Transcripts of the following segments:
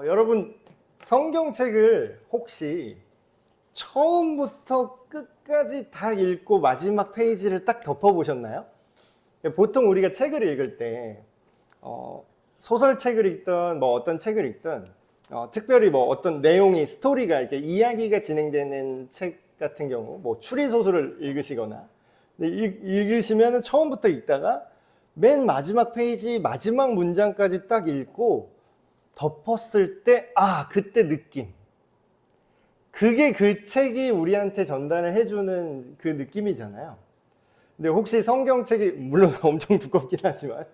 여러분 성경책을 혹시 처음부터 끝까지 다 읽고 마지막 페이지를 딱 덮어보셨나요? 보통 우리가 책을 읽을 때 소설책을 읽든 뭐 어떤 책을 읽든 특별히 뭐 어떤 내용이 스토리가 이렇게 이야기가 진행되는 책 같은 경우 뭐 추리소설을 읽으시거나 읽으시면 처음부터 읽다가 맨 마지막 페이지 마지막 문장까지 딱 읽고 덮었을 때 그때 느낌, 그게 그 책이 우리한테 전달을 해주는 그 느낌이잖아요. 근데 혹시 성경책이 물론 엄청 두껍긴 하지만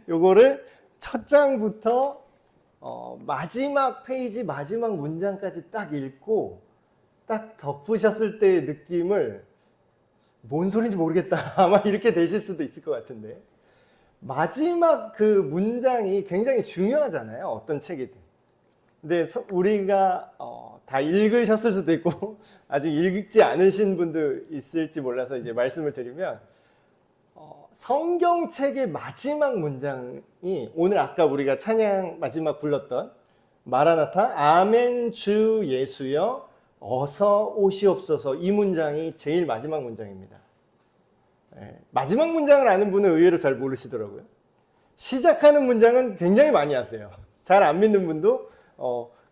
요거를 첫 장부터 마지막 페이지 마지막 문장까지 딱 읽고 딱 덮으셨을 때의 느낌을 뭔 소리인지 모르겠다 아마 이렇게 되실 수도 있을 것 같은데, 마지막 그 문장이 굉장히 중요하잖아요, 어떤 책이든. 근데 우리가 다 읽으셨을 수도 있고 아직 읽지 않으신 분도 있을지 몰라서 이제 말씀을 드리면, 성경책의 마지막 문장이 오늘 아까 우리가 찬양 마지막 불렀던 마라나타 아멘 주 예수여 어서 오시옵소서, 이 문장이 제일 마지막 문장입니다. 마지막 문장을 아는 분은 의외로 잘 모르시더라고요. 시작하는 문장은 굉장히 많이 아세요. 잘 안 믿는 분도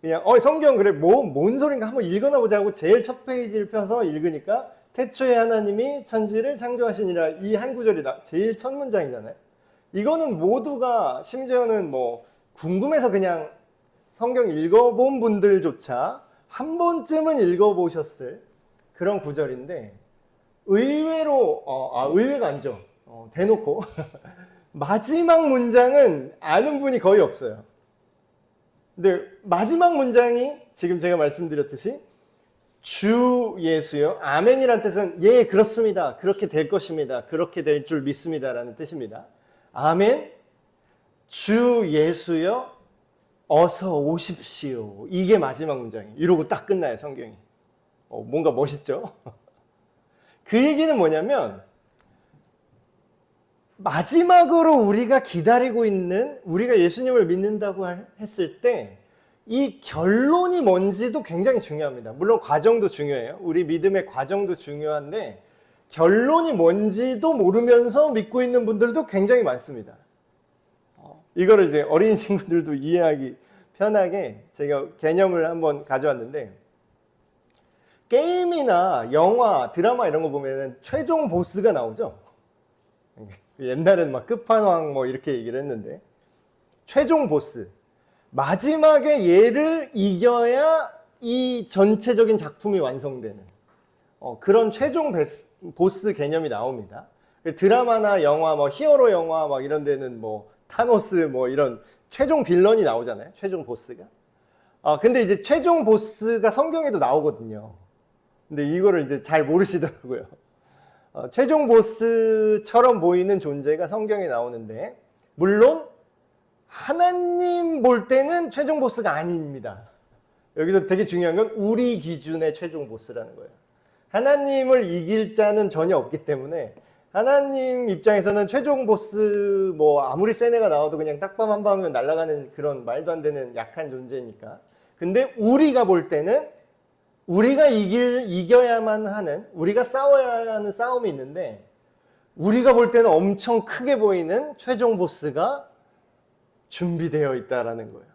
그냥 성경 그래 뭔 소린가 한번 읽어나 보자 하고 제일 첫 페이지를 펴서 읽으니까 태초에 하나님이 천지를 창조하시니라, 이 한 구절이 제일 첫 문장이잖아요. 이거는 모두가, 심지어는 뭐 궁금해서 그냥 성경 읽어본 분들조차 한 번쯤은 읽어보셨을 그런 구절인데, 의외로 의외가 아니죠. 대놓고 마지막 문장은 아는 분이 거의 없어요. 근데 마지막 문장이 지금 제가 말씀드렸듯이 주 예수요 아멘이란 뜻은 예 그렇습니다, 그렇게 될 것입니다, 그렇게 될 줄 믿습니다 라는 뜻입니다. 아멘 주 예수요 어서 오십시오, 이게 마지막 문장이에요. 이러고 딱 끝나요 성경이. 뭔가 멋있죠? 그 얘기는 뭐냐면, 마지막으로 우리가 기다리고 있는, 우리가 예수님을 믿는다고 했을 때 이 결론이 뭔지도 굉장히 중요합니다. 물론 과정도 중요해요. 우리 믿음의 과정도 중요한데 결론이 뭔지도 모르면서 믿고 있는 분들도 굉장히 많습니다. 이거를 이제 어린 친구들도 이해하기 편하게 제가 개념을 한번 가져왔는데, 게임이나 영화, 드라마 이런 거 보면은 최종 보스가 나오죠. 옛날에는 막 끝판왕 뭐 이렇게 얘기를 했는데, 최종 보스, 마지막에 얘를 이겨야 이 전체적인 작품이 완성되는 그런 최종 보스 개념이 나옵니다. 드라마나 영화, 뭐 히어로 영화 막 이런 데는 뭐 타노스 뭐 이런 최종 빌런이 나오잖아요, 최종 보스가. 근데 이제 최종 보스가 성경에도 나오거든요. 근데 이거를 이제 잘 모르시더라고요. 최종 보스처럼 보이는 존재가 성경에 나오는데, 물론 하나님 볼 때는 최종 보스가 아닙니다. 여기서 되게 중요한 건 우리 기준의 최종 보스라는 거예요. 하나님을 이길 자는 전혀 없기 때문에 하나님 입장에서는 최종 보스 뭐 아무리 센 애가 나와도 그냥 딱밤 한 방 하면 날아가는 그런 말도 안 되는 약한 존재니까. 근데 우리가 볼 때는 우리가 이겨야만 하는, 우리가 싸워야 하는 싸움이 있는데, 우리가 볼 때는 엄청 크게 보이는 최종 보스가 준비되어 있다라는 거예요.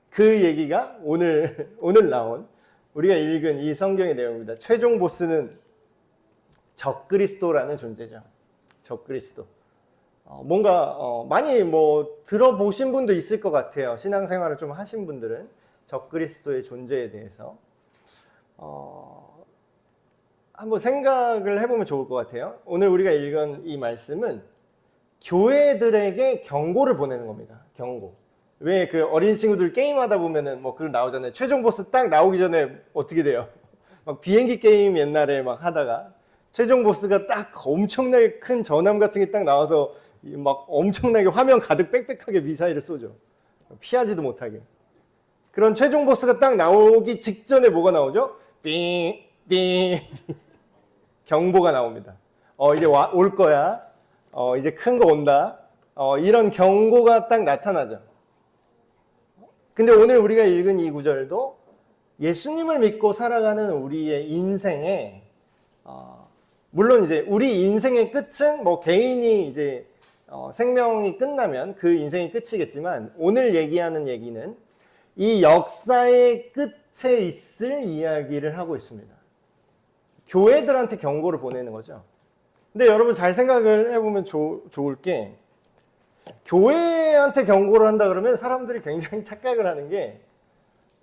그 얘기가 오늘 나온, 우리가 읽은 이 성경의 내용입니다. 최종 보스는 적그리스도라는 존재죠. 적그리스도. 뭔가 많이 뭐 들어보신 분도 있을 것 같아요. 신앙생활을 좀 하신 분들은 적그리스도의 존재에 대해서 한번 생각을 해보면 좋을 것 같아요. 오늘 우리가 읽은 이 말씀은 교회들에게 경고를 보내는 겁니다. 경고. 왜 그 어린 친구들 게임하다 보면은 뭐 그거 나오잖아요. 최종 보스 딱 나오기 전에 어떻게 돼요? 막 비행기 게임 옛날에 막 하다가 최종 보스가 딱 엄청나게 큰 전함 같은 게 딱 나와서 막 엄청나게 화면 가득 빽빽하게 미사일을 쏘죠. 피하지도 못하게. 그런 최종 보스가 딱 나오기 직전에 뭐가 나오죠? 삥, 삥. 경보가 나옵니다. 이제 올 거야. 이제 큰 거 온다. 이런 경고가 딱 나타나죠. 근데 오늘 우리가 읽은 이 구절도 예수님을 믿고 살아가는 우리의 인생에 물론 이제 우리 인생의 끝은 뭐 개인이 이제 생명이 끝나면 그 인생이 끝이겠지만 오늘 얘기하는 얘기는 이 역사의 끝에 있을 이야기를 하고 있습니다. 교회들한테 경고를 보내는 거죠. 근데 여러분 잘 생각을 해보면 좋을 게 교회한테 경고를 한다 그러면 사람들이 굉장히 착각을 하는 게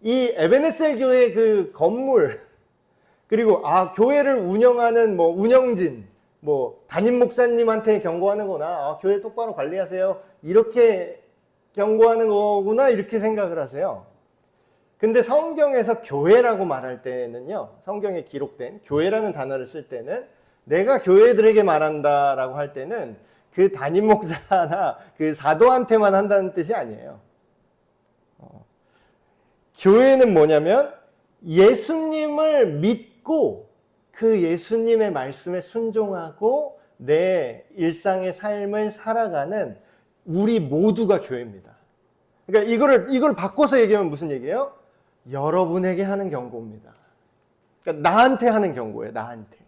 이 에베네셀 교회 그 건물 그리고 교회를 운영하는 뭐 운영진 뭐 담임 목사님한테 경고하는 거나 교회 똑바로 관리하세요 이렇게 경고하는 거구나 이렇게 생각을 하세요. 근데 성경에서 교회라고 말할 때는요, 성경에 기록된 교회라는 단어를 쓸 때는 내가 교회들에게 말한다라고 할 때는 그 담임 목사나 그 사도한테만 한다는 뜻이 아니에요. 교회는 뭐냐면 예수님을 믿고 그 예수님의 말씀에 순종하고 내 일상의 삶을 살아가는 우리 모두가 교회입니다. 그러니까 이걸 바꿔서 얘기하면 무슨 얘기예요? 여러분에게 하는 경고입니다. 그러니까 나한테 하는 경고예요. 나한테.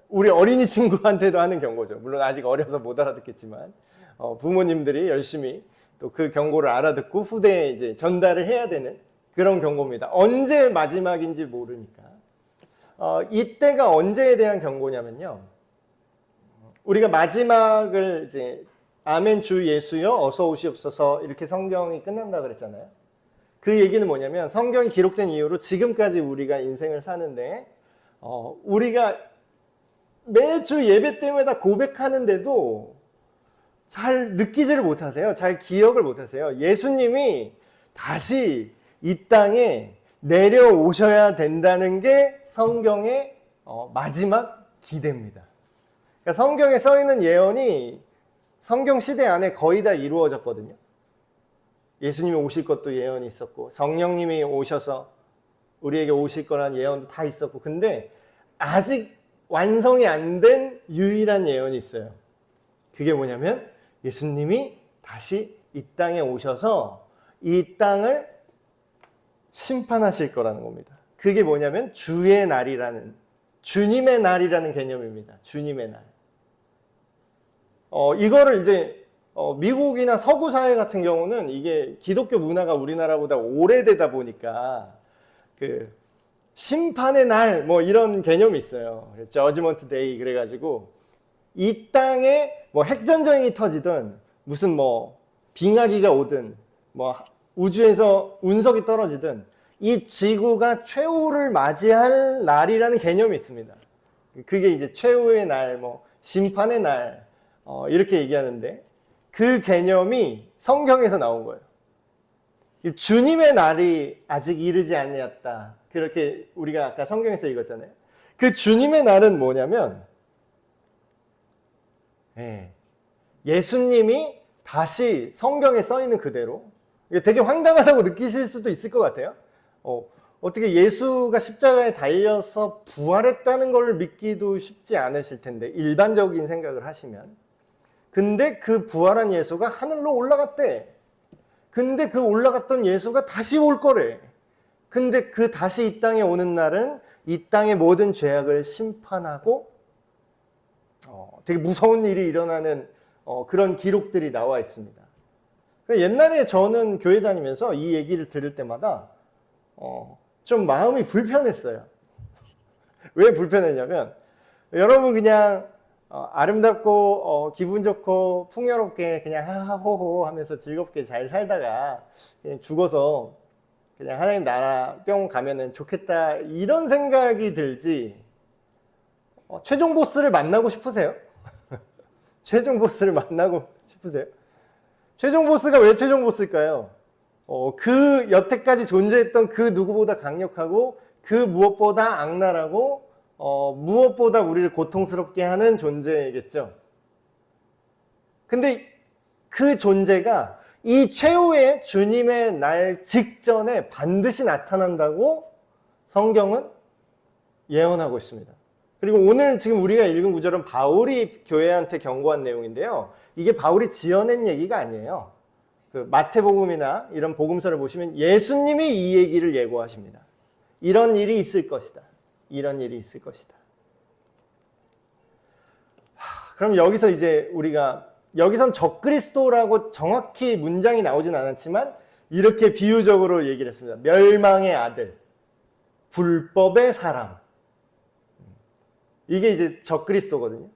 우리 어린이 친구한테도 하는 경고죠. 물론 아직 어려서 못 알아듣겠지만 부모님들이 열심히 또 그 경고를 알아듣고 후대에 이제 전달을 해야 되는 그런 경고입니다. 언제 마지막인지 모르니까. 이때가 언제에 대한 경고냐면요. 우리가 마지막을 이제 아멘 주 예수여 어서 오시옵소서 이렇게 성경이 끝난다 그랬잖아요. 그 얘기는 뭐냐면 성경이 기록된 이후로 지금까지 우리가 인생을 사는데 우리가 매주 예배 때마다 고백하는데도 잘 느끼지를 못하세요. 잘 기억을 못하세요. 예수님이 다시 이 땅에 내려오셔야 된다는 게 성경의 마지막 기대입니다. 그러니까 성경에 써 있는 예언이 성경 시대 안에 거의 다 이루어졌거든요. 예수님이 오실 것도 예언이 있었고 성령님이 오셔서 우리에게 오실 거란 예언도 다 있었고 근데 아직 완성이 안 된 유일한 예언이 있어요. 그게 뭐냐면 예수님이 다시 이 땅에 오셔서 이 땅을 심판하실 거라는 겁니다. 그게 뭐냐면 주의 날이라는 주님의 날이라는 개념입니다. 주님의 날. 이거를 이제 미국이나 서구 사회 같은 경우는 이게 기독교 문화가 우리나라보다 오래되다 보니까 그 심판의 날 뭐 이런 개념이 있어요. 저지먼트 데이 그래가지고 이 땅에 뭐 핵전쟁이 터지든 무슨 뭐 빙하기가 오든 뭐 우주에서 운석이 떨어지든 이 지구가 최후를 맞이할 날이라는 개념이 있습니다. 그게 이제 최후의 날, 뭐 심판의 날 이렇게 얘기하는데 그 개념이 성경에서 나온 거예요. 주님의 날이 아직 이르지 아니었다. 그렇게 우리가 아까 성경에서 읽었잖아요. 그 주님의 날은 뭐냐면 예수님이 다시 성경에 써 있는 그대로 되게 황당하다고 느끼실 수도 있을 것 같아요. 어떻게 예수가 십자가에 달려서 부활했다는 걸 믿기도 쉽지 않으실 텐데 일반적인 생각을 하시면 근데 그 부활한 예수가 하늘로 올라갔대. 근데 그 올라갔던 예수가 다시 올 거래. 근데 그 다시 이 땅에 오는 날은 이 땅의 모든 죄악을 심판하고 되게 무서운 일이 일어나는 그런 기록들이 나와 있습니다. 옛날에 저는 교회 다니면서 이 얘기를 들을 때마다 좀 마음이 불편했어요. 왜 불편했냐면 여러분 그냥 아름답고 기분 좋고 풍요롭게 그냥 하하호호 하면서 즐겁게 잘 살다가 그냥 죽어서 그냥 하나님 나라 뿅 가면은 좋겠다 이런 생각이 들지 최종 보스를 만나고 싶으세요? 최종 보스를 만나고 싶으세요? 최종 보스가 왜 최종 보스일까요? 그 여태까지 존재했던 그 누구보다 강력하고 그 무엇보다 악랄하고 무엇보다 우리를 고통스럽게 하는 존재겠죠. 근데 그 존재가 이 최후의 주님의 날 직전에 반드시 나타난다고 성경은 예언하고 있습니다. 그리고 오늘 지금 우리가 읽은 구절은 바울이 교회한테 경고한 내용인데요. 이게 바울이 지어낸 얘기가 아니에요. 그 마태복음이나 이런 복음서를 보시면 예수님이 이 얘기를 예고하십니다. 이런 일이 있을 것이다. 이런 일이 있을 것이다. 그럼 여기서 이제 우리가 여기선 적그리스도라고 정확히 문장이 나오진 않았지만 이렇게 비유적으로 얘기를 했습니다. 멸망의 아들, 불법의 사람. 이게 이제 적그리스도거든요.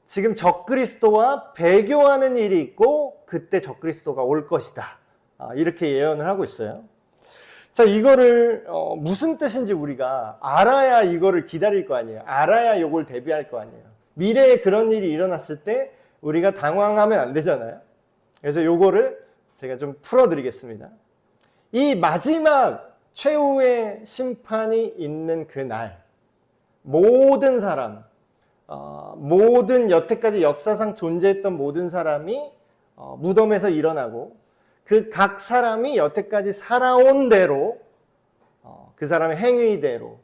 지금 적그리스도와 배교하는 일이 있고 그때 적그리스도가 올 것이다. 이렇게 예언을 하고 있어요. 자, 이거를 무슨 뜻인지 우리가 알아야 이거를 기다릴 거 아니에요. 알아야 이걸 대비할 거 아니에요. 미래에 그런 일이 일어났을 때 우리가 당황하면 안 되잖아요. 그래서 이거를 제가 좀 풀어드리겠습니다. 이 마지막 최후의 심판이 있는 그날 모든 사람, 모든 여태까지 역사상 존재했던 모든 사람이 무덤에서 일어나고 그 각 사람이 여태까지 살아온 대로 그 사람의 행위대로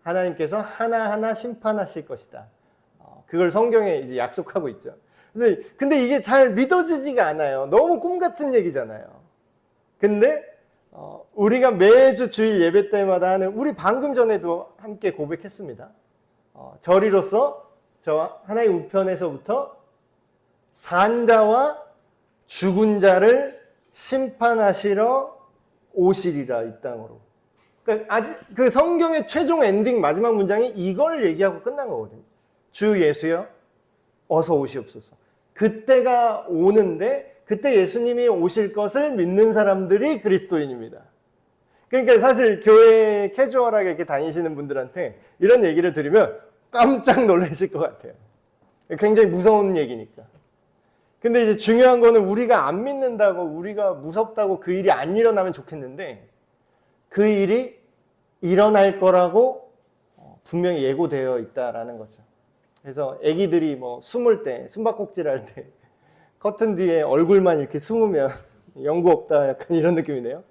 하나님께서 하나하나 심판하실 것이다. 그걸 성경에 이제 약속하고 있죠. 근데 이게 잘 믿어지지가 않아요. 너무 꿈 같은 얘기잖아요. 근데 우리가 매주 주일 예배 때마다 하는, 우리 방금 전에도 함께 고백했습니다. 저리로서 저 하나의 우편에서부터 산자와 죽은 자를 심판하시러 오시리라 이 땅으로. 그러니까 아직 그 성경의 최종 엔딩 마지막 문장이 이걸 얘기하고 끝난 거거든요. 주 예수여 어서 오시옵소서. 그때가 오는데 그때 예수님이 오실 것을 믿는 사람들이 그리스도인입니다. 그러니까 사실 교회에 캐주얼하게 이렇게 다니시는 분들한테 이런 얘기를 들으면 깜짝 놀라실 것 같아요. 굉장히 무서운 얘기니까. 근데 이제 중요한 거는 우리가 안 믿는다고, 우리가 무섭다고 그 일이 안 일어나면 좋겠는데 그 일이 일어날 거라고 분명히 예고되어 있다라는 거죠. 그래서 애기들이 뭐 숨을 때, 숨바꼭질 할 때 커튼 뒤에 얼굴만 이렇게 숨으면 연구 없다 약간 이런 느낌이네요.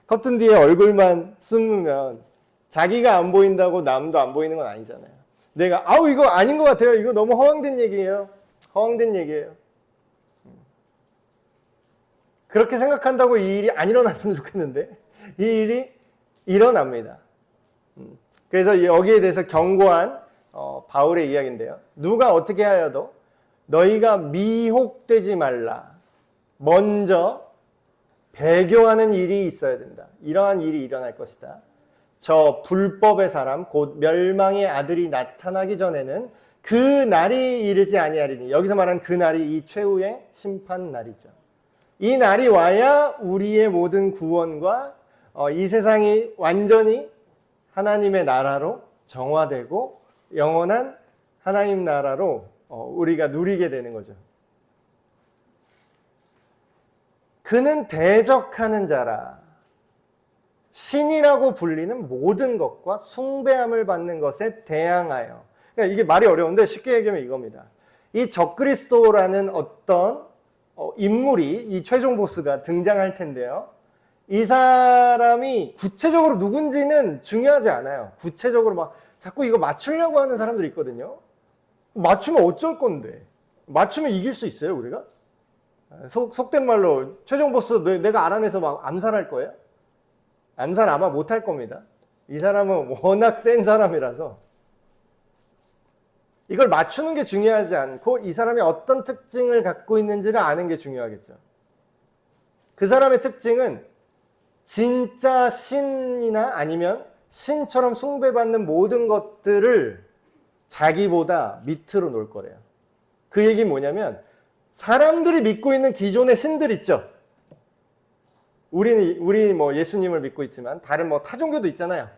커튼 뒤에 얼굴만 숨으면 자기가 안 보인다고 남도 안 보이는 건 아니잖아요. 내가 아우 이거 아닌 것 같아요. 이거 너무 허황된 얘기예요. 허황된 얘기예요. 그렇게 생각한다고 이 일이 안 일어났으면 좋겠는데 이 일이 일어납니다. 그래서 여기에 대해서 경고한 바울의 이야기인데요. 누가 어떻게 하여도 너희가 미혹되지 말라. 먼저 배교하는 일이 있어야 된다. 이러한 일이 일어날 것이다. 저 불법의 사람 곧 멸망의 아들이 나타나기 전에는 그 날이 이르지 아니하리니. 여기서 말하는 그 날이 이 최후의 심판 날이죠. 이 날이 와야 우리의 모든 구원과 이 세상이 완전히 하나님의 나라로 정화되고 영원한 하나님 나라로 우리가 누리게 되는 거죠. 그는 대적하는 자라. 신이라고 불리는 모든 것과 숭배함을 받는 것에 대항하여. 그러니까 이게 말이 어려운데 쉽게 얘기하면 이겁니다. 이 적그리스도라는 어떤 인물이 이 최종 보스가 등장할 텐데요. 이 사람이 구체적으로 누군지는 중요하지 않아요. 구체적으로 막 자꾸 이거 맞추려고 하는 사람들이 있거든요. 맞추면 어쩔 건데. 맞추면 이길 수 있어요, 우리가? 속된 말로 최종 보스 내가 알아내서 막 암살할 거예요? 암살 아마 못할 겁니다. 이 사람은 워낙 센 사람이라서 이걸 맞추는 게 중요하지 않고 이 사람이 어떤 특징을 갖고 있는지를 아는 게 중요하겠죠. 그 사람의 특징은 진짜 신이나 아니면 신처럼 숭배받는 모든 것들을 자기보다 밑으로 놓을 거래요. 그 얘기는 뭐냐면 사람들이 믿고 있는 기존의 신들 있죠. 우리 뭐 예수님을 믿고 있지만 다른 뭐 타종교도 있잖아요.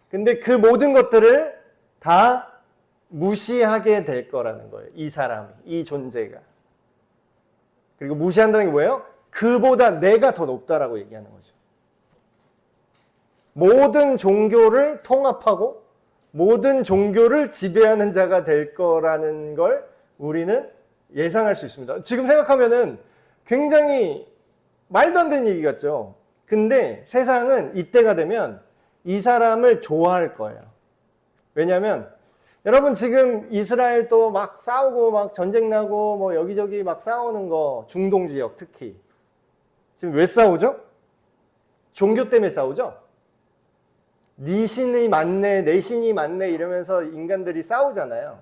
근데 그 모든 것들을 다 무시하게 될 거라는 거예요. 이 사람이, 이 존재가. 그리고 무시한다는 게 뭐예요? 그보다 내가 더 높다라고 얘기하는 거죠. 모든 종교를 통합하고 모든 종교를 지배하는 자가 될 거라는 걸 우리는 예상할 수 있습니다. 지금 생각하면은 굉장히 말도 안 되는 얘기 같죠. 근데 세상은 이때가 되면 이 사람을 좋아할 거예요. 왜냐하면 여러분 지금 이스라엘 또 막 싸우고 막 전쟁 나고 뭐 여기저기 막 싸우는 거, 중동 지역 특히 지금 왜 싸우죠? 종교 때문에 싸우죠? 네 신이 맞네, 내 신이 맞네 이러면서 인간들이 싸우잖아요.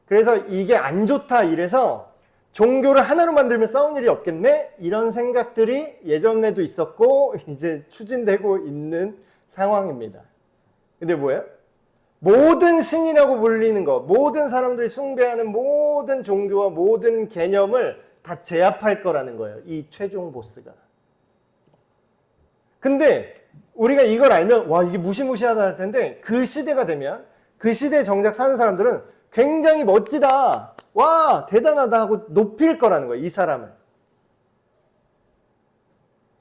그래서 이게 안 좋다 이래서 종교를 하나로 만들면 싸울 일이 없겠네? 이런 생각들이 예전에도 있었고 이제 추진되고 있는 상황입니다. 근데 뭐예요? 모든 신이라고 불리는 것, 모든 사람들이 숭배하는 모든 종교와 모든 개념을 다 제압할 거라는 거예요. 이 최종 보스가. 근데 우리가 이걸 알면 와 이게 무시무시하다 할 텐데 그 시대가 되면 그 시대에 정작 사는 사람들은 굉장히 멋지다. 와 대단하다 하고 높일 거라는 거예요. 이 사람을.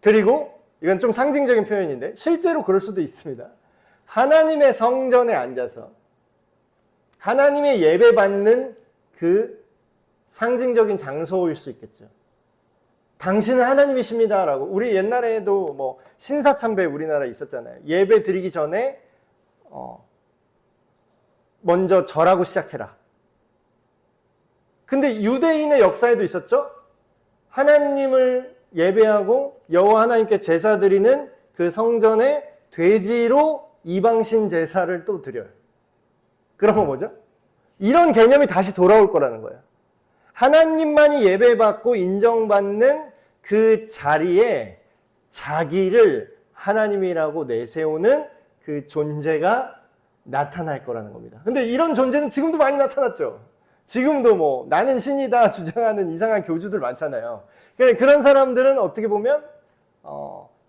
그리고 이건 좀 상징적인 표현인데 실제로 그럴 수도 있습니다. 하나님의 성전에 앉아서 하나님의 예배받는 그 상징적인 장소일 수 있겠죠. 당신은 하나님이십니다라고. 우리 옛날에도 뭐 신사참배 우리나라에 있었잖아요. 예배 드리기 전에 먼저 절하고 시작해라. 근데 유대인의 역사에도 있었죠. 하나님을 예배하고 여호와 하나님께 제사 드리는 그 성전에 돼지로 이방신 제사를 또 드려요. 그러면 뭐죠? 이런 개념이 다시 돌아올 거라는 거예요. 하나님만이 예배받고 인정받는 그 자리에 자기를 하나님이라고 내세우는 그 존재가 나타날 거라는 겁니다. 근데 이런 존재는 지금도 많이 나타났죠. 지금도 뭐 나는 신이다 주장하는 이상한 교주들 많잖아요. 그런 사람들은 어떻게 보면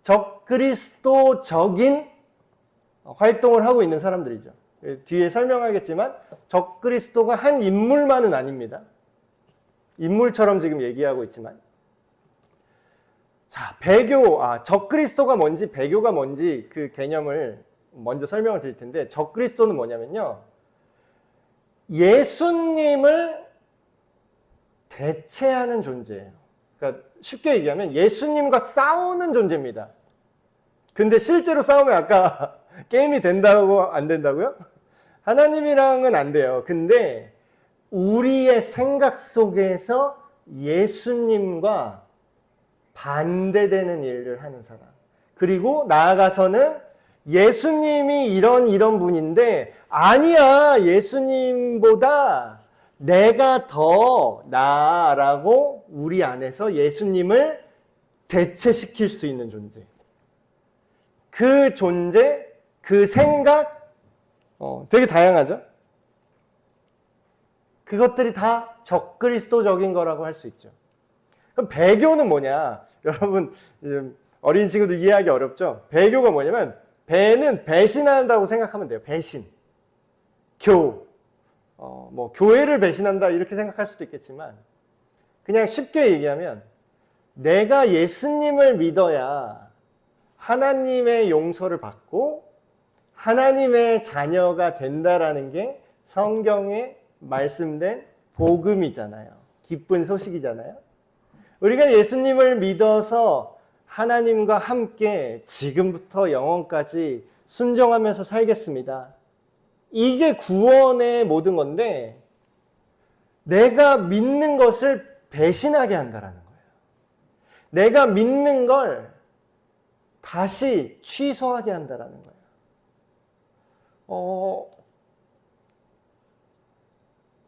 적그리스도적인 활동을 하고 있는 사람들이죠. 뒤에 설명하겠지만 적그리스도가 한 인물만은 아닙니다. 인물처럼 지금 얘기하고 있지만 자, 배교, 적그리스도가 뭔지 배교가 뭔지 그 개념을 먼저 설명을 드릴 텐데 적그리스도는 뭐냐면요. 예수님을 대체하는 존재예요. 그러니까 쉽게 얘기하면 예수님과 싸우는 존재입니다. 근데 실제로 싸우면 아까 게임이 된다고 안 된다고요? 하나님이랑은 안 돼요. 근데 우리의 생각 속에서 예수님과 반대되는 일을 하는 사람. 그리고 나아가서는 예수님이 이런 분인데 아니야 예수님보다 내가 더 나아라고 우리 안에서 예수님을 대체시킬 수 있는 존재. 그 존재, 그 생각 되게 다양하죠? 그것들이 다 적그리스도적인 거라고 할 수 있죠. 그럼 배교는 뭐냐? 여러분 어린 친구들 이해하기 어렵죠? 배교가 뭐냐면 배는 배신한다고 생각하면 돼요. 배신. 뭐 교회를 배신한다 이렇게 생각할 수도 있겠지만 그냥 쉽게 얘기하면 내가 예수님을 믿어야 하나님의 용서를 받고 하나님의 자녀가 된다라는 게 성경에 말씀된 복음이잖아요. 기쁜 소식이잖아요. 우리가 예수님을 믿어서 하나님과 함께 지금부터 영원까지 순종하면서 살겠습니다. 이게 구원의 모든 건데 내가 믿는 것을 배신하게 한다라는 거예요. 내가 믿는 걸 다시 취소하게 한다라는 거예요.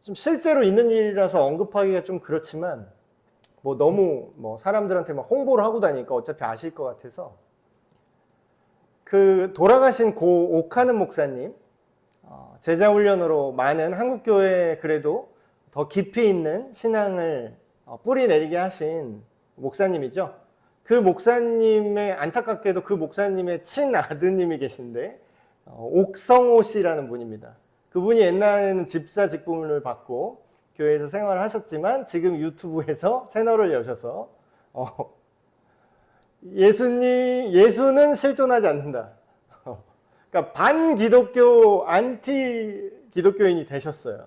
좀 실제로 있는 일이라서 언급하기가 좀 그렇지만 뭐 너무 사람들한테 막 홍보를 하고 다니니까 어차피 아실 것 같아서 그 돌아가신 고 옥하는 목사님 제자훈련으로 많은 한국교회에 그래도 더 깊이 있는 신앙을 뿌리내리게 하신 목사님이죠. 그 목사님의 안타깝게도 그 목사님의 친아드님이 계신데 옥성호 씨라는 분입니다. 그분이 옛날에는 집사 직분을 받고 교회에서 생활을 하셨지만 지금 유튜브에서 채널을 여셔서 예수는 실존하지 않는다. 그러니까 반기독교 안티 기독교인이 되셨어요.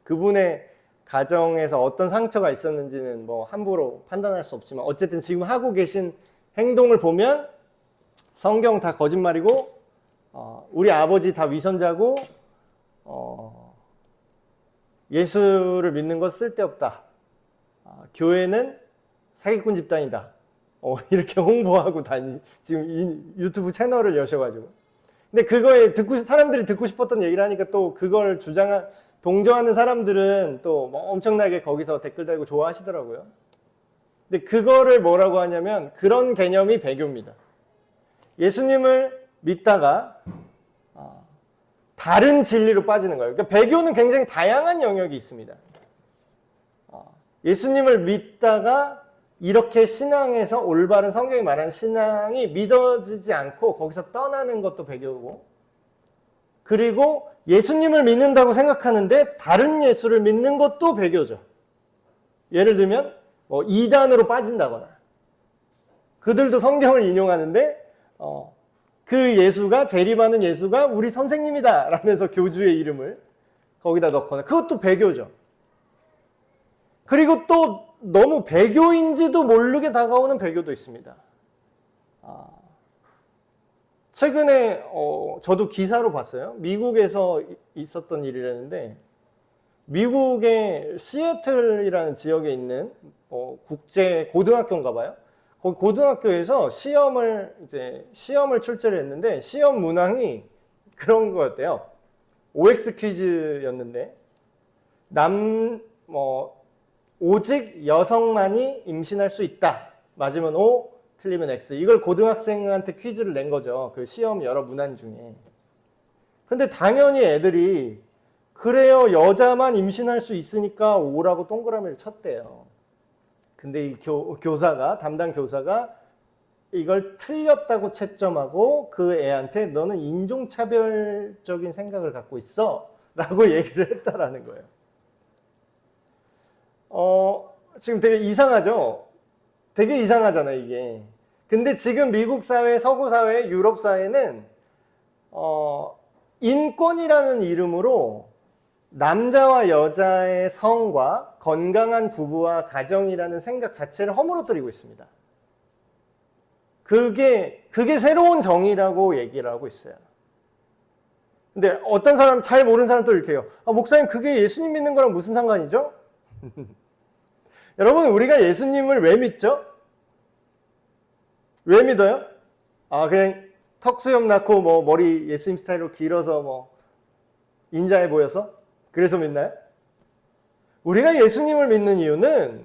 그분의 가정에서 어떤 상처가 있었는지는 뭐 함부로 판단할 수 없지만 어쨌든 지금 하고 계신 행동을 보면 성경 다 거짓말이고 우리 아버지 다 위선자고 예수를 믿는 것 쓸데없다. 교회는 사기꾼 집단이다. 이렇게 홍보하고 지금 이 유튜브 채널을 여셔가지고. 근데 그거에 사람들이 듣고 싶었던 얘기를 하니까 또 그걸 동조하는 사람들은 또 뭐 엄청나게 거기서 댓글 달고 좋아하시더라고요. 근데 그거를 뭐라고 하냐면 그런 개념이 배교입니다. 예수님을 믿다가 다른 진리로 빠지는 거예요. 그러니까 배교는 굉장히 다양한 영역이 있습니다. 예수님을 믿다가 이렇게 신앙에서 올바른 성경이 말하는 신앙이 믿어지지 않고 거기서 떠나는 것도 배교고, 그리고 예수님을 믿는다고 생각하는데 다른 예수를 믿는 것도 배교죠. 예를 들면 이단으로 빠진다거나, 그들도 성경을 인용하는데 그 예수가, 재림하는 예수가 우리 선생님이다 라면서 교주의 이름을 거기다 넣거나, 그것도 배교죠. 그리고 또 너무 배교인지도 모르게 다가오는 배교도 있습니다. 최근에 저도 기사로 봤어요. 미국에서 있었던 일이라는데, 미국의 시애틀이라는 지역에 있는 국제 고등학교인가 봐요. 거기 고등학교에서 시험을 출제를 했는데, 시험 문항이 그런 거였대요. OX 퀴즈였는데, 오직 여성만이 임신할 수 있다. 맞으면 O, 틀리면 X. 이걸 고등학생한테 퀴즈를 낸 거죠. 그 시험 여러 문안 중에. 근데 당연히 애들이 그래요, 여자만 임신할 수 있으니까 O라고 동그라미를 쳤대요. 근데 이 담당 교사가 이걸 틀렸다고 채점하고 그 애한테 너는 인종차별적인 생각을 갖고 있어 라고 얘기를 했다라는 거예요. 지금 되게 이상하죠? 되게 이상하잖아요, 이게. 근데 지금 미국 사회, 서구 사회, 유럽 사회는 인권이라는 이름으로 남자와 여자의 성과 건강한 부부와 가정이라는 생각 자체를 허물어뜨리고 있습니다. 그게 새로운 정의라고 얘기를 하고 있어요. 근데 어떤 사람, 잘 모르는 사람 또 이렇게 해요. 목사님, 그게 예수님 믿는 거랑 무슨 상관이죠? 여러분, 우리가 예수님을 왜 믿죠? 왜 믿어요? 그냥 턱수염 낳고 머리 예수님 스타일로 길어서 인자해 보여서? 그래서 믿나요? 우리가 예수님을 믿는 이유는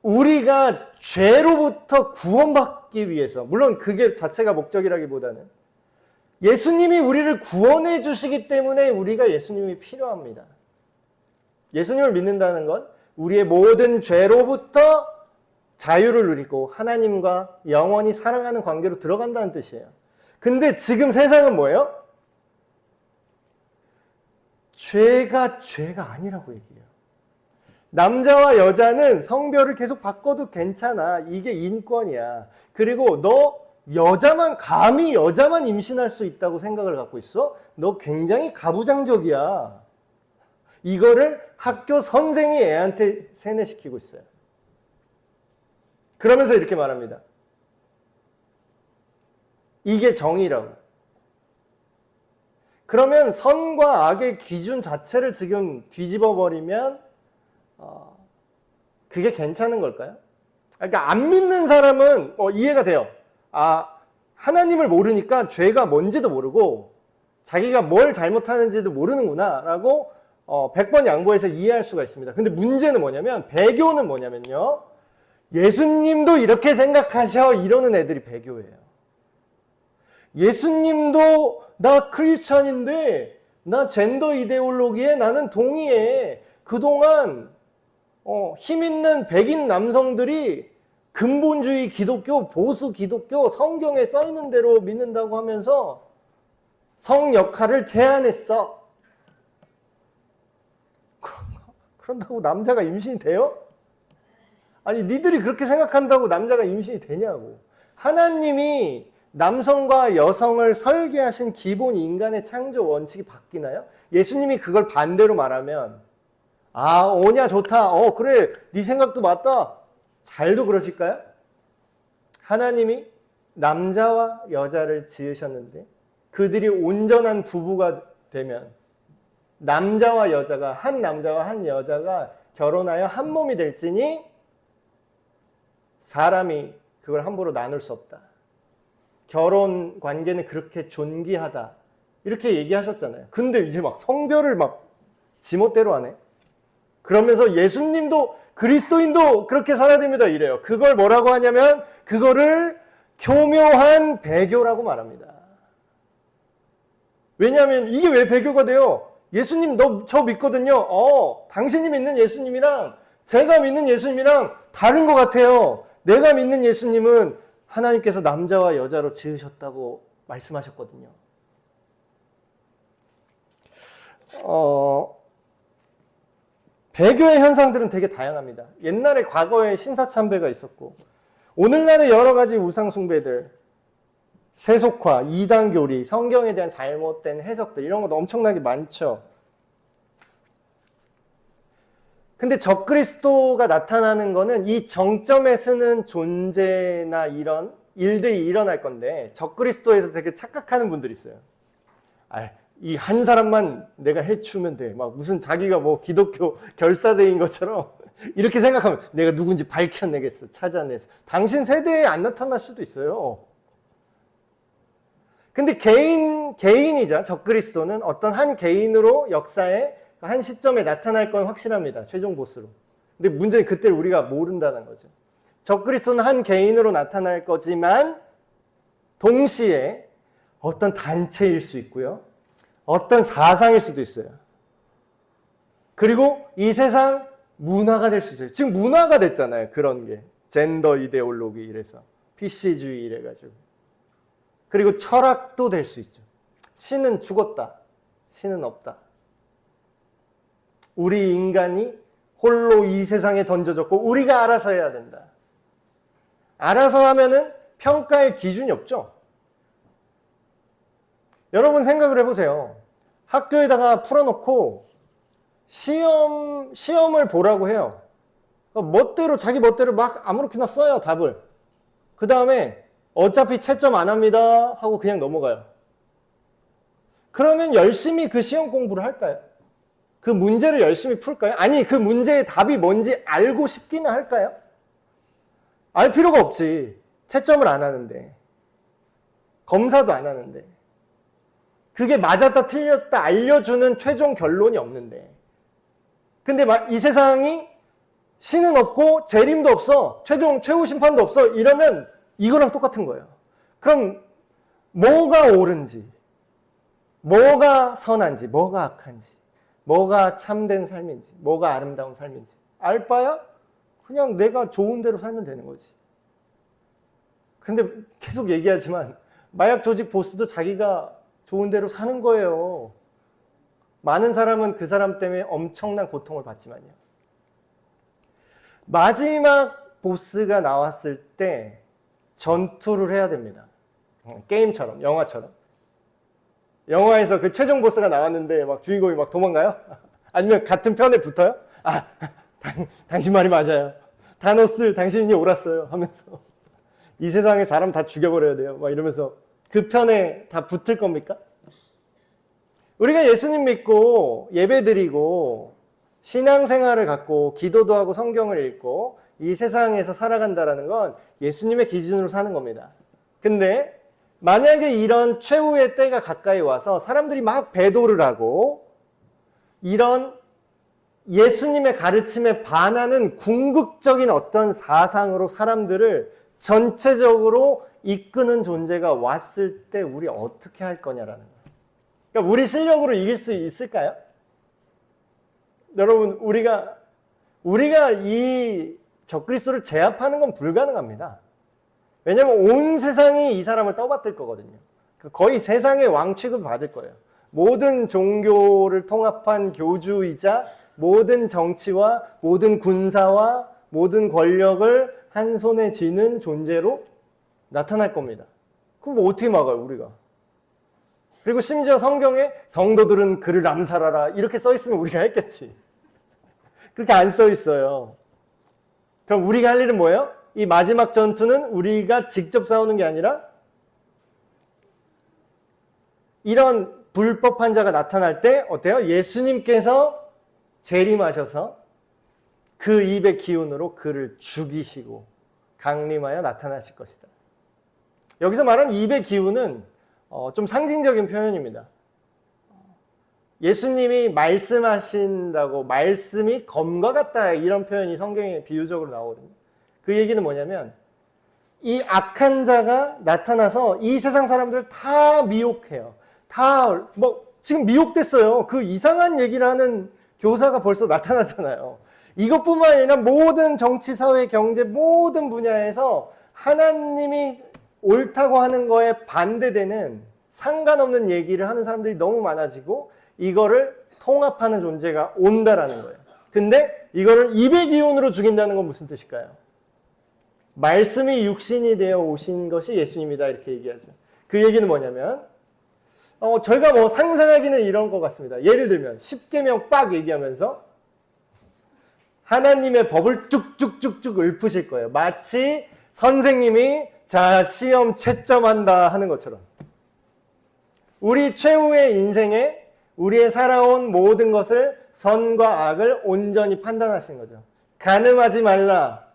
우리가 죄로부터 구원받기 위해서, 물론 그게 자체가 목적이라기보다는 예수님이 우리를 구원해 주시기 때문에 우리가 예수님이 필요합니다. 예수님을 믿는다는 건 우리의 모든 죄로부터 자유를 누리고 하나님과 영원히 사랑하는 관계로 들어간다는 뜻이에요. 근데 지금 세상은 뭐예요? 죄가 아니라고 얘기해요. 남자와 여자는 성별을 계속 바꿔도 괜찮아. 이게 인권이야. 그리고 너 감히 여자만 임신할 수 있다고 생각을 갖고 있어? 너 굉장히 가부장적이야. 이거를 학교 선생이 애한테 세뇌시키고 있어요. 그러면서 이렇게 말합니다. 이게 정의라고. 그러면 선과 악의 기준 자체를 지금 뒤집어 버리면 그게 괜찮은 걸까요? 그러니까 안 믿는 사람은 이해가 돼요. 하나님을 모르니까 죄가 뭔지도 모르고 자기가 뭘 잘못하는지도 모르는구나 라고 100번 양보해서 이해할 수가 있습니다. 근데 문제는 뭐냐면, 배교는 뭐냐면요, 예수님도 이렇게 생각하셔 이러는 애들이 배교예요. 예수님도 나 크리스천인데 나 젠더 이데올로기에 나는 동의해. 그동안 힘 있는 백인 남성들이 근본주의 기독교, 보수 기독교, 성경에 써있는 대로 믿는다고 하면서 성 역할을 제안했어. 그런다고 남자가 임신이 돼요? 아니, 니들이 그렇게 생각한다고 남자가 임신이 되냐고. 하나님이 남성과 여성을 설계하신 기본 인간의 창조 원칙이 바뀌나요? 예수님이 그걸 반대로 말하면 오냐 좋다. 그래, 네 생각도 맞다. 잘도 그러실까요? 하나님이 남자와 여자를 지으셨는데 그들이 온전한 부부가 되면 남자와 한 남자와 한 여자가 결혼하여 한 몸이 될지니 사람이 그걸 함부로 나눌 수 없다. 결혼 관계는 그렇게 존귀하다. 이렇게 얘기하셨잖아요. 근데 이제 막 성별을 막 지멋대로 하네. 그러면서 예수님도 그리스도인도 그렇게 살아야 됩니다. 이래요. 그걸 뭐라고 하냐면 그거를 교묘한 배교라고 말합니다. 왜냐하면 이게 왜 배교가 돼요? 예수님 저 믿거든요. 당신이 믿는 예수님이랑 제가 믿는 예수님이랑 다른 것 같아요. 내가 믿는 예수님은 하나님께서 남자와 여자로 지으셨다고 말씀하셨거든요. 배교의 현상들은 되게 다양합니다. 옛날에 과거에 신사참배가 있었고 오늘날의 여러 가지 우상숭배들, 세속화, 이단교리, 성경에 대한 잘못된 해석들 이런 것도 엄청나게 많죠. 근데 적그리스도가 나타나는 거는 이 정점에 서는 존재나 이런 일들이 일어날 건데 적그리스도에서 되게 착각하는 분들이 있어요. 이 한 사람만 내가 해치우면 돼. 막 무슨 자기가 뭐 기독교 결사대인 것처럼 이렇게 생각하면 내가 누군지 밝혀내겠어. 찾아내서. 당신 세대에 안 나타날 수도 있어요. 근데 개인이자 적그리스도는 어떤 한 개인으로 역사에 한 시점에 나타날 건 확실합니다. 최종 보스로. 근데 문제는 그때를 우리가 모른다는 거죠. 적그리스도는 한 개인으로 나타날 거지만 동시에 어떤 단체일 수 있고요. 어떤 사상일 수도 있어요. 그리고 이 세상 문화가 될 수 있어요. 지금 문화가 됐잖아요. 그런 게. 젠더 이데올로기 이래서. PC주의 이래가지고. 그리고 철학도 될 수 있죠. 신은 죽었다. 신은 없다. 우리 인간이 홀로 이 세상에 던져졌고 우리가 알아서 해야 된다. 알아서 하면은 평가의 기준이 없죠. 여러분 생각을 해보세요. 학교에다가 풀어놓고 시험을 보라고 해요. 자기 멋대로 막 아무렇게나 써요, 답을. 그 다음에 어차피 채점 안 합니다 하고 그냥 넘어가요. 그러면 열심히 그 시험 공부를 할까요? 그 문제를 열심히 풀까요? 아니, 그 문제의 답이 뭔지 알고 싶기는 할까요? 알 필요가 없지. 채점을 안 하는데. 검사도 안 하는데. 그게 맞았다 틀렸다 알려주는 최종 결론이 없는데. 근데 이 세상이 신은 없고 재림도 없어. 최후 심판도 없어. 이러면 이거랑 똑같은 거예요. 그럼 뭐가 옳은지, 뭐가 선한지, 뭐가 악한지, 뭐가 참된 삶인지, 뭐가 아름다운 삶인지 알 바야 그냥 내가 좋은 대로 살면 되는 거지. 근데 계속 얘기하지만 마약 조직 보스도 자기가 좋은 대로 사는 거예요. 많은 사람은 그 사람 때문에 엄청난 고통을 받지만요. 마지막 보스가 나왔을 때 전투를 해야 됩니다. 게임처럼, 영화처럼. 영화에서 그 최종 보스가 나왔는데 막 주인공이 막 도망가요? 아니면 같은 편에 붙어요? 당신 말이 맞아요. 타노스, 당신이 옳았어요. 하면서 이 세상에 사람 다 죽여버려야 돼요. 막 이러면서 그 편에 다 붙을 겁니까? 우리가 예수님 믿고 예배드리고 신앙생활을 갖고 기도도 하고 성경을 읽고 이 세상에서 살아간다는 건 예수님의 기준으로 사는 겁니다. 근데 만약에 이런 최후의 때가 가까이 와서 사람들이 막 배도를 하고 이런 예수님의 가르침에 반하는 궁극적인 어떤 사상으로 사람들을 전체적으로 이끄는 존재가 왔을 때 우리 어떻게 할 거냐라는 거예요. 그러니까 우리 실력으로 이길 수 있을까요? 여러분, 우리가 이 적그리스도를 제압하는 건 불가능합니다. 왜냐하면 온 세상이 이 사람을 떠받들 거거든요. 거의 세상의 왕 취급을 받을 거예요. 모든 종교를 통합한 교주이자 모든 정치와 모든 군사와 모든 권력을 한 손에 쥐는 존재로 나타날 겁니다. 그럼 뭐 어떻게 막아요, 우리가? 그리고 심지어 성경에 성도들은 그를 암살하라 이렇게 써 있으면 우리가 했겠지. 그렇게 안 써 있어요. 그럼 우리가 할 일은 뭐예요? 이 마지막 전투는 우리가 직접 싸우는 게 아니라 이런 불법한 자가 나타날 때 어때요? 예수님께서 재림하셔서 그 입의 기운으로 그를 죽이시고 강림하여 나타나실 것이다. 여기서 말한 입의 기운은 좀 상징적인 표현입니다. 예수님이 말씀하신다고 말씀이 검과 같다 이런 표현이 성경에 비유적으로 나오거든요. 그 얘기는 뭐냐면 이 악한 자가 나타나서 이 세상 사람들을 다 미혹해요. 다 지금 미혹됐어요. 그 이상한 얘기를 하는 교사가 벌써 나타나잖아요. 이것뿐만 아니라 모든 정치, 사회, 경제 모든 분야에서 하나님이 옳다고 하는 거에 반대되는 상관없는 얘기를 하는 사람들이 너무 많아지고 이거를 통합하는 존재가 온다라는 거예요. 근데 이거를 입의 기운으로 죽인다는 건 무슨 뜻일까요? 말씀이 육신이 되어 오신 것이 예수님이다 이렇게 얘기하죠. 그 얘기는 뭐냐면 저희가 상상하기는 이런 것 같습니다. 예를 들면 10계명 빡 얘기하면서 하나님의 법을 쭉쭉쭉쭉 읊으실 거예요. 마치 선생님이 자 시험 채점한다 하는 것처럼 우리 최후의 인생에 우리의 살아온 모든 것을 선과 악을 온전히 판단하시는 거죠. 간음하지 말라.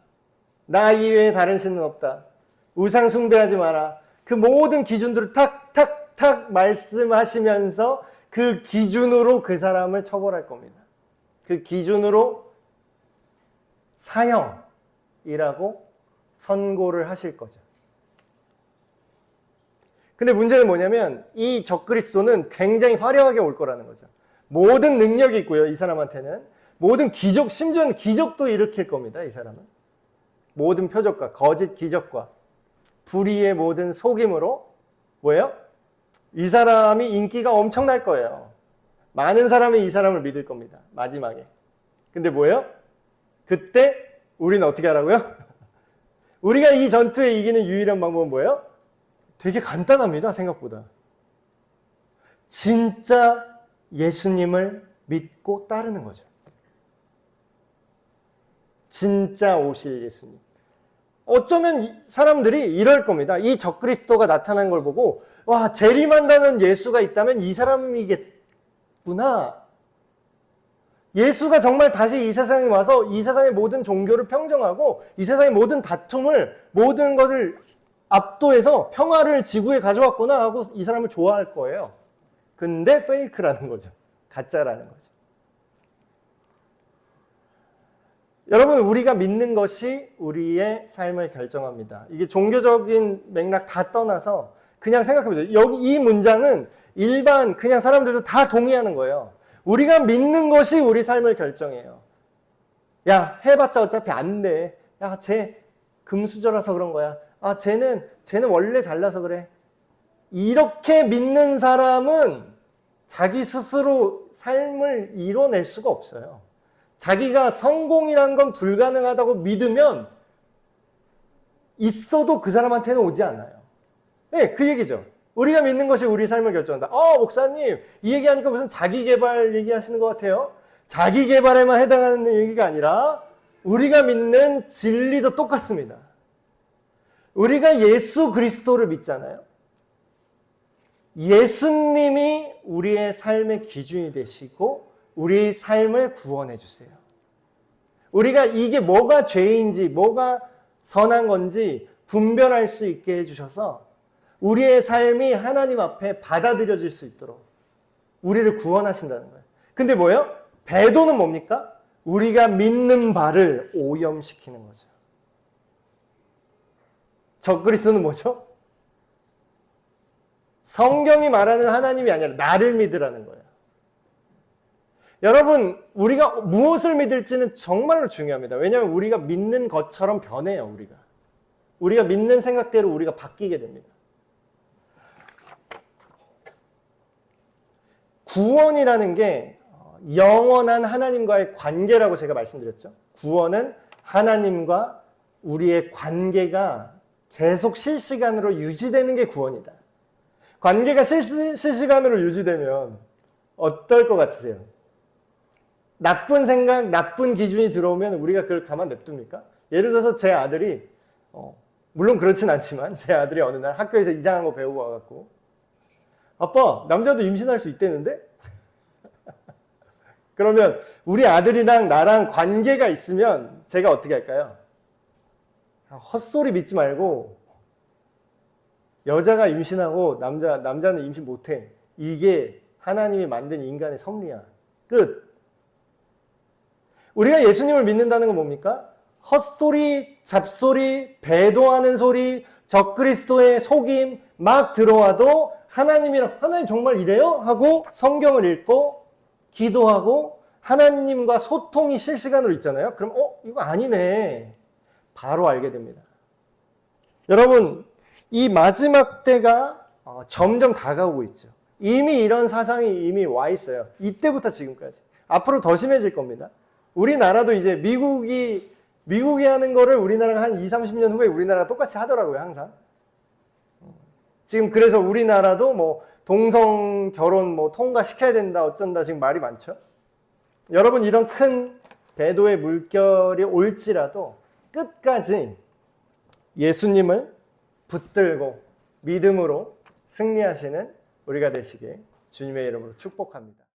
나 이외에 다른 신은 없다. 우상 숭배하지 마라. 그 모든 기준들을 탁탁탁 말씀하시면서 그 기준으로 그 사람을 처벌할 겁니다. 그 기준으로 사형이라고 선고를 하실 거죠. 근데 문제는 뭐냐면 이 적그리스도는 굉장히 화려하게 올 거라는 거죠. 모든 능력이 있고요. 이 사람한테는 모든 기적, 심지어는 기적도 일으킬 겁니다. 이 사람은 모든 표적과 거짓 기적과 불의의 모든 속임으로 뭐예요? 이 사람이 인기가 엄청날 거예요. 많은 사람이 이 사람을 믿을 겁니다. 마지막에. 근데 뭐예요? 그때 우리는 어떻게 하라고요? 우리가 이 전투에 이기는 유일한 방법은 뭐예요? 되게 간단합니다. 생각보다. 진짜 예수님을 믿고 따르는 거죠. 진짜 오실 예수님. 어쩌면 사람들이 이럴 겁니다. 이 적그리스도가 나타난 걸 보고 와, 재림한다는 예수가 있다면 이 사람이겠구나. 예수가 정말 다시 이 세상에 와서 이 세상의 모든 종교를 평정하고 이 세상의 모든 다툼을 모든 것을 압도해서 평화를 지구에 가져왔구나 하고 이 사람을 좋아할 거예요. 근데 페이크라는 거죠. 가짜라는 거죠. 여러분, 우리가 믿는 것이 우리의 삶을 결정합니다. 이게 종교적인 맥락 다 떠나서 그냥 생각해보세요. 여기 이 문장은 일반 그냥 사람들도 다 동의하는 거예요. 우리가 믿는 것이 우리 삶을 결정해요. 야, 해봤자 어차피 안 돼. 야, 쟤 금수저라서 그런 거야. 아, 쟤는 원래 잘나서 그래. 이렇게 믿는 사람은 자기 스스로 삶을 이뤄낼 수가 없어요. 자기가 성공이란 건 불가능하다고 믿으면 있어도 그 사람한테는 오지 않아요. 네, 그 얘기죠. 우리가 믿는 것이 우리 삶을 결정한다. 목사님, 이 얘기하니까 무슨 자기개발 얘기하시는 것 같아요. 자기개발에만 해당하는 얘기가 아니라 우리가 믿는 진리도 똑같습니다. 우리가 예수 그리스도를 믿잖아요. 예수님이 우리의 삶의 기준이 되시고 우리의 삶을 구원해 주세요. 우리가 이게 뭐가 죄인지 뭐가 선한 건지 분별할 수 있게 해주셔서 우리의 삶이 하나님 앞에 받아들여질 수 있도록 우리를 구원하신다는 거예요. 근데 뭐예요? 배도는 뭡니까? 우리가 믿는 바를 오염시키는 거죠. 적그리스도는 뭐죠? 성경이 말하는 하나님이 아니라 나를 믿으라는 거예요. 여러분, 우리가 무엇을 믿을지는 정말로 중요합니다. 왜냐하면 우리가 믿는 것처럼 변해요. 우리가 믿는 생각대로 우리가 바뀌게 됩니다. 구원이라는 게 영원한 하나님과의 관계라고 제가 말씀드렸죠. 구원은 하나님과 우리의 관계가 계속 실시간으로 유지되는 게 구원이다. 관계가 실시간으로 유지되면 어떨 것 같으세요? 나쁜 생각, 나쁜 기준이 들어오면 우리가 그걸 가만 냅둡니까? 예를 들어서 제 아들이 물론 그렇진 않지만 제 아들이 어느 날 학교에서 이상한 거 배우고 와갖고 아빠, 남자도 임신할 수 있다는데? 그러면 우리 아들이랑 나랑 관계가 있으면 제가 어떻게 할까요? 헛소리 믿지 말고 여자가 임신하고 남자는 임신 못해. 이게 하나님이 만든 인간의 섭리야. 끝. 우리가 예수님을 믿는다는 건 뭡니까? 헛소리, 잡소리, 배도하는 소리, 적그리스도의 속임 막 들어와도 하나님이랑 하나님 정말 이래요? 하고 성경을 읽고 기도하고 하나님과 소통이 실시간으로 있잖아요. 그럼 이거 아니네. 바로 알게 됩니다. 여러분, 이 마지막 때가 점점 다가오고 있죠. 이미 이런 사상이 이미 와 있어요. 이때부터 지금까지. 앞으로 더 심해질 겁니다. 우리나라도 이제 미국이 하는 거를 우리나라가 한 20, 30년 후에 우리나라가 똑같이 하더라고요, 항상. 지금 그래서 우리나라도 뭐 동성 결혼 뭐 통과시켜야 된다, 어쩐다 지금 말이 많죠. 여러분, 이런 큰 배도의 물결이 올지라도 끝까지 예수님을 붙들고 믿음으로 승리하시는 우리가 되시길 주님의 이름으로 축복합니다.